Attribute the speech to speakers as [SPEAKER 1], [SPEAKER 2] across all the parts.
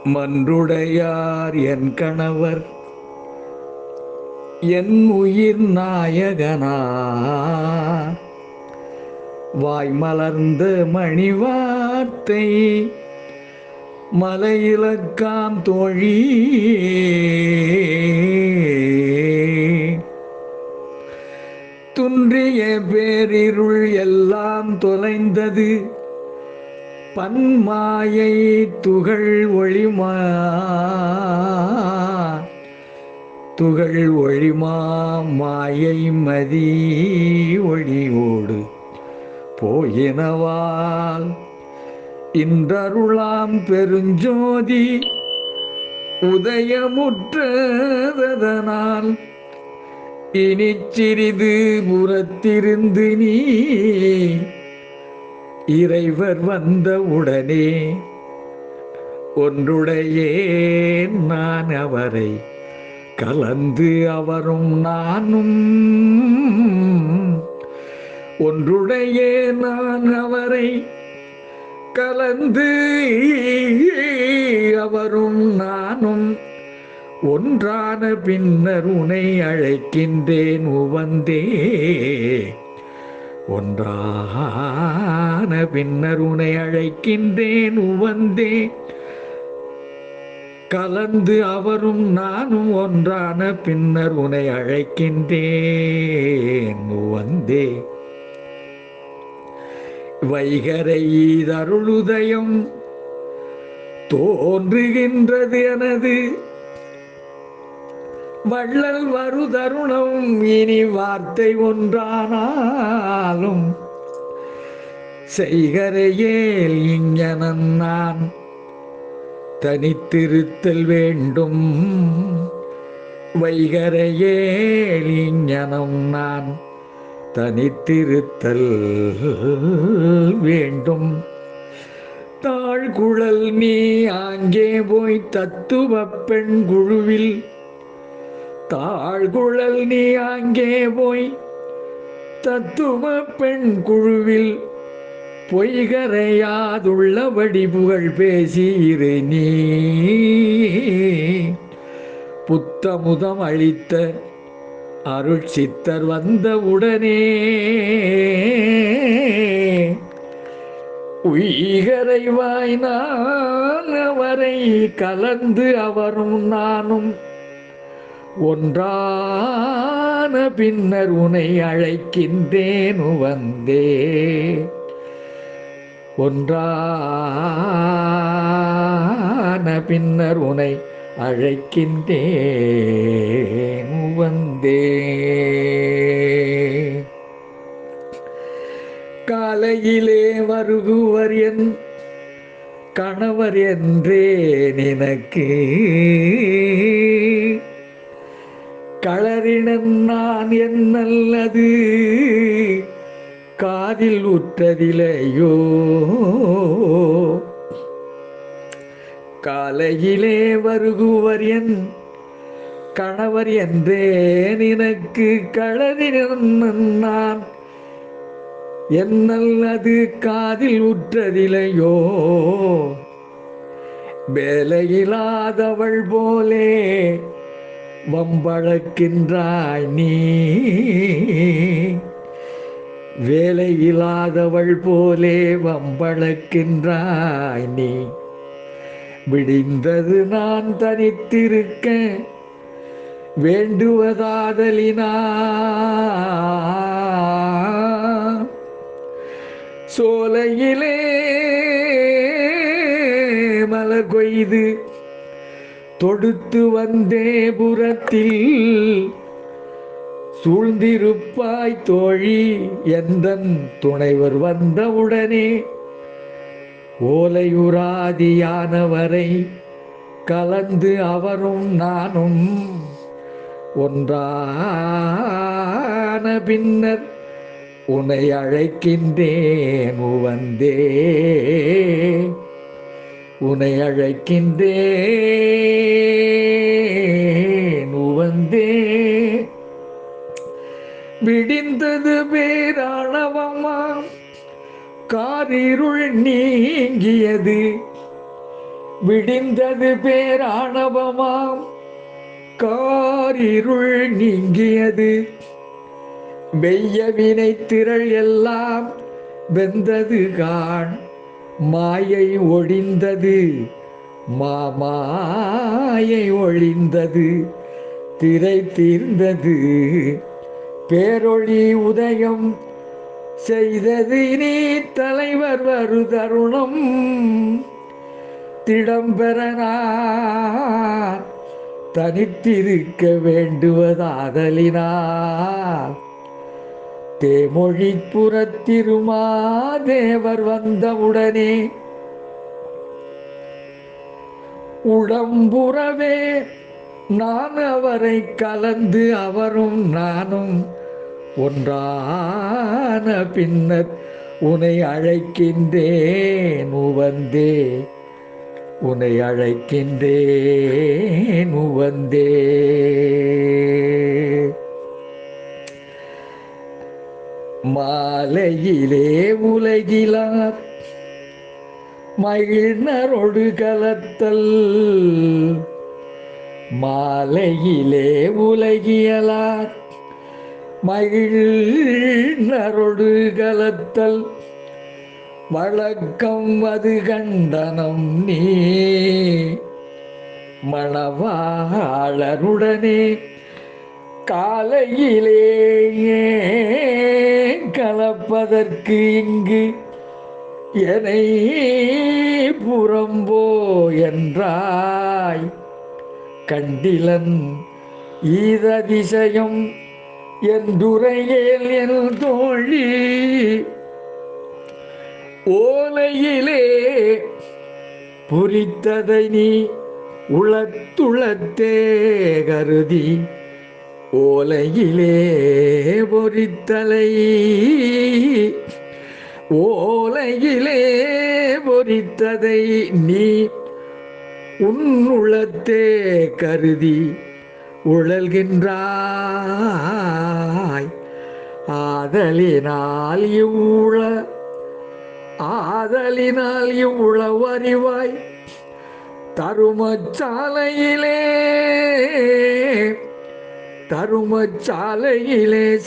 [SPEAKER 1] மன்றுடையார் என் கணவர் என் உயிர் நாயகனார் வாய் மலர்ந்த மணிவார்த்தை மலையிலக்காம் தோழி துன்றிய பேரிருள் எல்லாம் தொலைந்தது பன்மாயை துகள் ஒளிமா மாயை மதி ஒளியோடு போயினவால் இன்றருளாம் பெருஞ்சோதி உதயமுற்றதனால் இனி சிறிது புறத்திருந்து நீ இறைவர் வந்த உடனே ஒன்றுடையேன் நான் அவரை கலந்து அவரும் நானும் ஒன்றுடையே நான் அவரை கலந்து அவரும் நானும் ஒன்றான பின்னர் உனை அழைக்கின்றேன் உவந்தே ஒன்றான பின்னர் உனை அழைக்கின்றேன் உவந்தே கலந்து அவரும் நானும் ஒன்றான பின்னர் உனை அழைக்கின்றேன் உவந்தே வைகரை தருளுதயம் தோன்றுகின்றது எனது வள்ளல் வருதருணம் இனி வார்த்தை ஒன்றானாலும் செய்கரையேல் இங்கனன் நான் தனித்திருத்தல் வேண்டும் வைகரையேல் இங்கனம் நான் தனித்திருத்தல் வேண்டும் தாழ்குழல் நீ அங்கே போய் தத்துவ பெண் குழுவில் தாழ்குழல் நீ அங்கே போய் தத்துவ பெண் குழுவில் பொய்கரையாதுள்ளபடி புகழ் பேசியிரு நீ புத்தமுதம் அளித்த அருள் சித்தர் வந்த உடனே உய்கரை வாய் நான் அவரை கலந்து அவரும் நானும் ஒன்றான பின்னர் உனை அழைக்கின்றேன் வந்தே ஒன்றான பின்னர் உனை அழைக்கின்றேன் வந்தே காலையிலே வருகுவர் என் கணவர் என்றே நினக்கு களறினன் நான் என்னல்லது காதில் உற்றதிலையோ காலையிலே வருகுவர் என் கணவர் என்றே நினக்கு களறினன் நான் என்னல்லது காதில் உற்றதிலையோ வேலையில்லாதவள் போலே வம்பளக்கின்றாய் நீ வேலையில்லாதவள் போலே வம்பளக்கின்றாய் நீ விடிந்தது நான் தனித்திருக்க வேண்டுவதாதலினா சோலையிலே மலர் கொய்து தொடுத்து வந்தே புறத்தில் சூழ்ந்திருப்பாய் தோழி எந்தன் துணைவர் வந்தவுடனே ஓலையுராதியானவரை கலந்து அவரும் நானும் ஒன்றான பின்னர் உன்னை அழைக்கின்றேன் வந்தே உன்னை அழைக்கின்றேன் வந்தே விடிந்தது பேராணவமாம் காரிருள் நீங்கியது விடிந்தது பேராணவமாம் காரிருள் நீங்கியது, வெய்ய வினை திரள் எல்லாம் வெந்தது காண், மாயை ஒழிந்தது மாமாயை ஒழிந்தது, திரை தீர்ந்தது பேரொளி உதயம் செய்தது, நீ தலைவர் வரு தருணம் திடம்பெற நான் தனித்திருக்க வேண்டுவதாதலினால், தேமொழி புறத்திருமாதேவர் வந்தவுடனே உடம்புறவே நான் அவரை கலந்து அவரும் நானும் ஒன்றான பின்னர் உன்னை அழைக்கின்றேன் உவந்தே, உன்னை அழைக்கின்றேன் உவந்தே. மாலையிலே உலகிலார் மகிழ்நரொடு கலத்தல், மாலையிலே உலகியலார் மகிழ்நரொடு கலத்தல், வழக்கம் அது கண்டனம் நீ மணவாளருடனே, காலையிலேயே கலப்பதற்கு இங்கு என்னை புறம்போ என்றாய், கண்டிலன் ஈததிசயம் என்றுரையேல் என் தோழி, ஓலையிலே புரித்ததை நீ உளத்துளத்தே கருதி, ஓலையிலே பொறித்தலை ஓலையிலே பொறித்ததை நீ உன்னுளத்தே கருதி உழல்கின்றாய், ஆதலினால் இவ்வுளவறிவாய், தருமச்சாலையிலே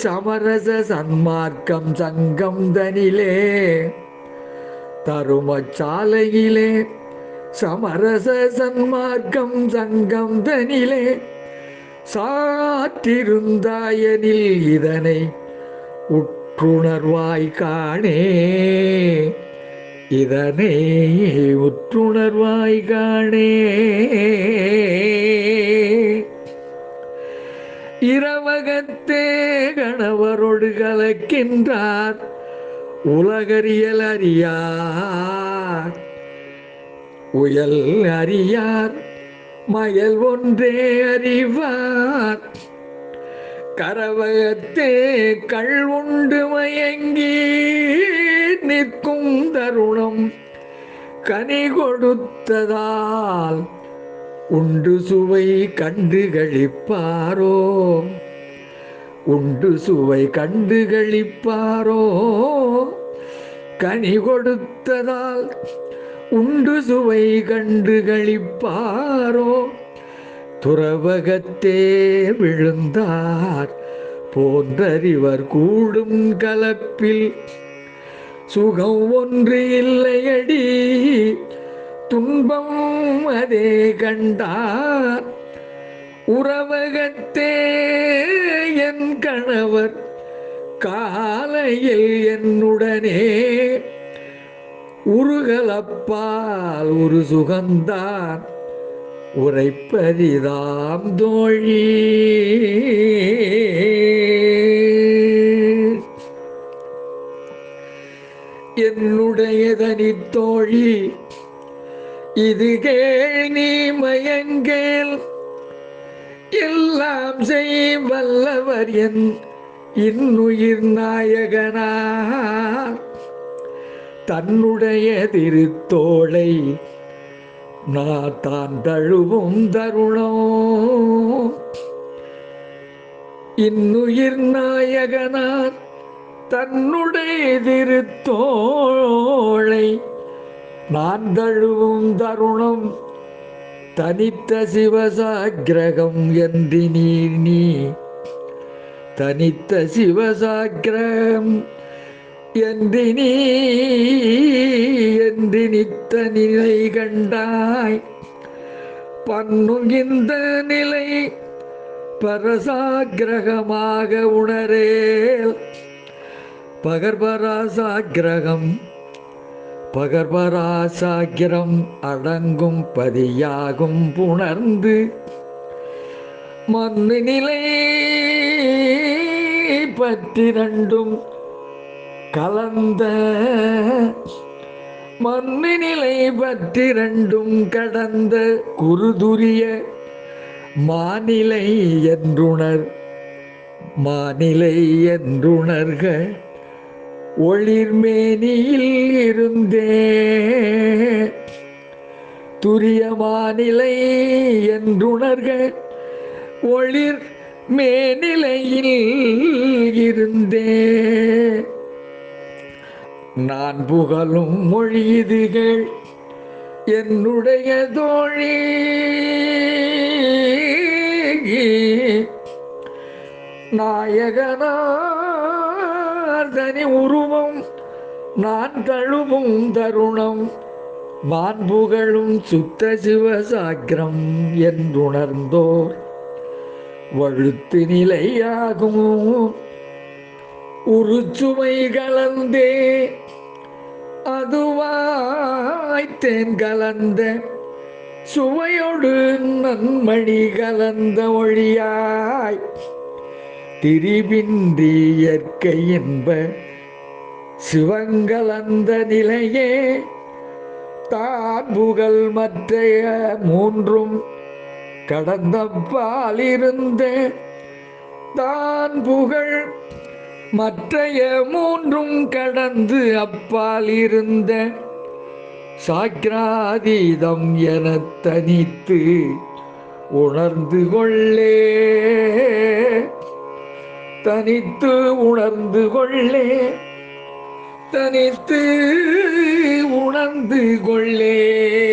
[SPEAKER 1] சமரச சன்மார்க்கம் சங்கம் தனிலே, தருமச்சாலையிலே சமரச சன்மார்க்கம் சங்கம் தனிலே, சாற்றிருந்தாயனில் இதனை உற்றுணர்வாய் காணே, இதனை உற்றுணர்வாய் காணே. இரவகத்தே கணவரோடு கலக்கின்றார் உலகறியல் அறியார், உயல் அறியார் மயல் ஒன்றே அறிவார், கரவகத்தே கள் உண்டு மயங்கி நிற்கும் தருணம் கனி கொடுத்ததால் உண்டு சுவை கண்டு களிப்பாரோ, உண்டு சுவை கண்டு களிப்பாரோ, கனி கொடுத்ததால் உண்டு சுவை கண்டு களிப்பாரோ, துறவகத்தே விழுந்தார் போன்றறிவர் கூடும் கலப்பில் சுகம் ஒன்று இல்லையடி, துன்பம் அதே கண்டார், உறவகத்தே என் கணவர் காலையில் என்னுடனே உருகலப்பால் ஒரு சுகந்தான் உரைப்பதிதாம் தோழி. என்னுடைய தனித்தோழி இது கேள் நீ மயங்கேல், எல்லாம் செய் வல்லவர் என் இன்னுயிர் நாயகனார், தன்னுடைய திருத்தோளை நான் தான் தழுவும் தருணம், இன்னுயிர் நாயகனார் தன்னுடைய திருத்தோளை நான் தழுவும் தருணம் தனித்த சிவசாக்கிரகம் என்று நீ தனித்த சிவசாக்கிரம் என்று நித்த நிலை கண்டாய். பண்ணுகின்ற நிலை பரசாக்கிரகமாக உணரேல் பகர்பராசாக்கிரம் அடங்கும் பதியாகும் புணர்ந்து மண்ணு நிலை பற்றிரண்டும் கலந்த மண்ணு நிலை பற்றிரண்டும் கடந்த குருதுரிய மாநிலை என்றுணர்க ஒளிர்மேனியில் இருந்தே துரிய மாநிலை என்றுணர்க ஒளிர் மேனிலையில் இருந்தே நான் புகழும் மொழிதுகள் என்னுடைய தோழி நாயகனார்தனி உருவம் நான் தழுவும் தருணம் மாண்புகழும் சுத்த சிவசாக்கிரம் என்றுணர்ந்தோர் வழுத்து நிலையாகும் உருச்சுமை கலந்தே அதுவாய்த்தேன் கலந்த சுவையோடு நன்மணி கலந்த ஒளியாய் திரிபின்றி இயற்கை என்ப சிவங்கலந்த நிலையே தான் புகழ் மற்றைய மூன்றும் கடந்த பாலிருந்த தான் புகழ் மற்றைய மூன்றும் கடந்து அப்பால் இருந்த சாக்கிராதீதம் என தனித்து உணர்ந்து கொள்ளே தனித்து உணர்ந்து கொள்ளே தனித்து உணர்ந்து கொள்ளே.